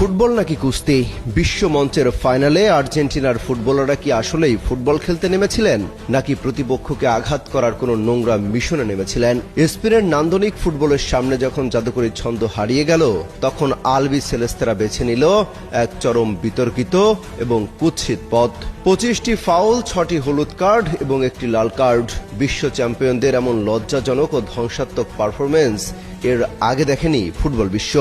Football নাকি কুস্তি? বিশ্ব মঞ্চের ফাইনালে আর্জেন্টিনার ফুটবলাররা কি আসলেই ফুটবল খেলতে নেমেছিলেন, নাকি প্রতিপক্ষকে আঘাত করার কোনো নোংরা মিশনে নেমেছিলেন? স্পেনের নান্দনিক ফুটবলের সামনে যখন জাদুকরী ছন্দ হারিয়ে গেল, তখন আলবি সেলেস্তেরা বেছে নিল এক চরম বিতর্কিত এবং কুৎসিত পথ। 25টি ফাউল, 6টি হলুদ কার্ড এবং একটি লাল কার্ড। বিশ্ব চ্যাম্পিয়নদের এমন লজ্জাজনক ও ধ্বংসাত্মক পারফরমেন্স এর আগে দেখেনি ফুটবল বিশ্ব।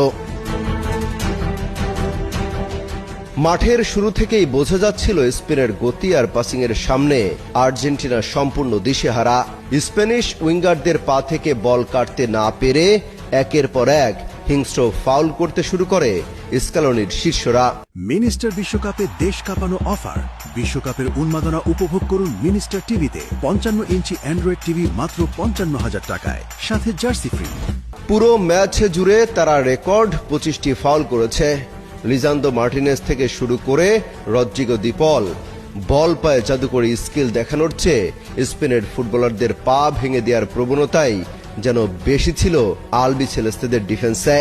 মাঠের শুরু থেকেই বোঝা যাচ্ছিল স্পেনের গতি আর পাসিংয়ের সামনে আর্জেন্টিনা সম্পূর্ণ দিশেহারা। স্প্যানিশ উইঙ্গারদের পা থেকে বল কাটতে না পেরে একের পর এক হিংস্র ফাউল করতে শুরু করে স্ক্যালোনির শিষ্যরা। মিনিস্টার বিশ্বকাপে দেশ কাঁপানো অফার। বিশ্বকাপের উন্মাদনা উপভোগ করুন মিনিস্টার টিভিতে। 55 ইঞ্চি অ্যান্ড্রয়েড টিভি মাত্র 55,000 টাকায়, সাথে জার্সি ফ্রি। পুরো ম্যাচ জুড়ে তারা রেকর্ড 25টি ফাউল করেছে। লিজান্ডো মার্টিনেজ থেকে শুরু করে রদ্রিগো দি পল বল পায়ে জাদুকরী স্কিল দেখানোর চেয়ে স্পেনের ফুটবলারদের পা ভেঙে দেওয়ার প্রবণতাই যেন বেশি ছিল আলবি সেলেস্তেদের ডিফেন্সে।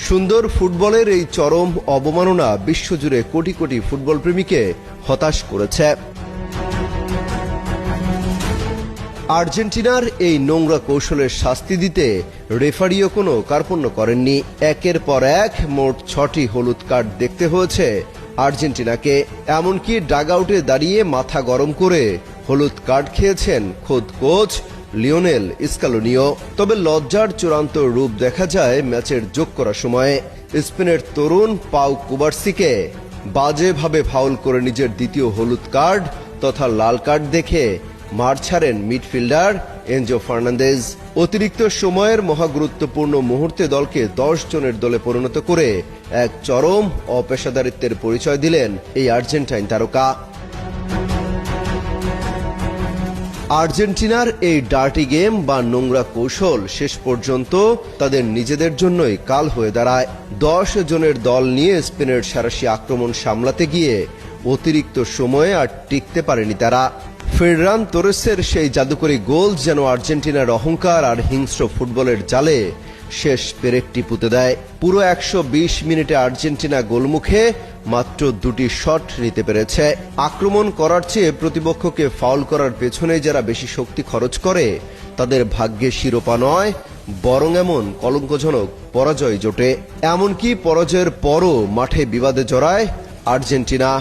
সুন্দর ফুটবলের এই চরম অবমাননা বিশ্বজুড়ে কোটি কোটি ফুটবল প্রেমীকে হতাশ করেছে। আর্জেন্টিনার এই নোংরা কৌশলের শাস্তি দিতে রেফারিও কোনো কার্পণ্য করেননি। একের পর এক মোট 6টি হলুদ কার্ড দেখতে হয়েছে আর্জেন্টিনাকে। এমনকি ডাগআউটে দাঁড়িয়ে মাথা গরম করে হলুদ কার্ড খেয়েছেন খোদ কোচ লিওনেল স্ক্যালোনিও। তবে লজ্জার চূড়ান্ত রূপ দেখা যায় ম্যাচের যোগ করার সময়ে। স্পেনের তরুণ পাউ কুবার্সিকে বাজেভাবে ফাউল করে নিজের দ্বিতীয় হলুদ কার্ড তথা লাল কার্ড দেখে মাঠ ছাড়েন মিডফিল্ডার এনজো ফার্নান্দেজ। অতিরিক্ত সময়ের মহাগুরুত্বপূর্ণ মুহূর্তে দলকে 10 জনের দলে পরিণত করে এক চরম অপেশাদারিত্বের পরিচয় দিলেন এই আর্জেন্টাইন তারকা। আর্জেন্টিনার এই ডার্টি গেম বা নোংরা কৌশল শেষ পর্যন্ত তাদের নিজেদের জন্যই কাল হয়ে দাঁড়ায়। 10 জনের দল নিয়ে স্পেনের সাঁড়াশি আক্রমণ সামলাতে গিয়ে অতিরিক্ত সময়ে আর টিকতে পারেনি তারা। ফেররান তোরেসের সেই জাদুকরী গোল যেন আর্জেন্টিনার অহংকার আর হিংস্র ফুটবলের জালে শেষ পেরেকটি পুঁতে দেয়। পুরো 120 মিনিটে আর্জেন্টিনা গোলমুখে মাত্র 2টি শট নিতে পেরেছে। আক্রমণ করার চেয়ে প্রতিপক্ষকে ফাউল করার পেছনে যারা বেশি শক্তি খরচ করে তাদের ভাগ্যে শিরোপা নয়, বরং এমন কলঙ্কজনক পরাজয় জোটে। এমনকি পরাজয়ের পরও মাঠে বিবাদে জড়ায় আর্জেন্টিনা।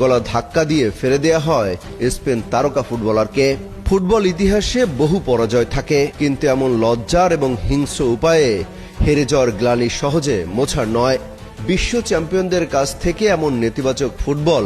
গলা ধাক্কা দিয়ে ফেলে দেয়া হয় স্পেন তারকা ফুটবলারকে। ফুটবল ইতিহাসে বহু পরাজয় থাকে, কিন্তু এমন লজ্জার এবং হিংস্র উপায়ে হেরে যাওয়ার গ্লানি সহজে মোছার নয়। বিশ্ব চ্যাম্পিয়নদের কাছ থেকে এমন নেতিবাচক ফুটবল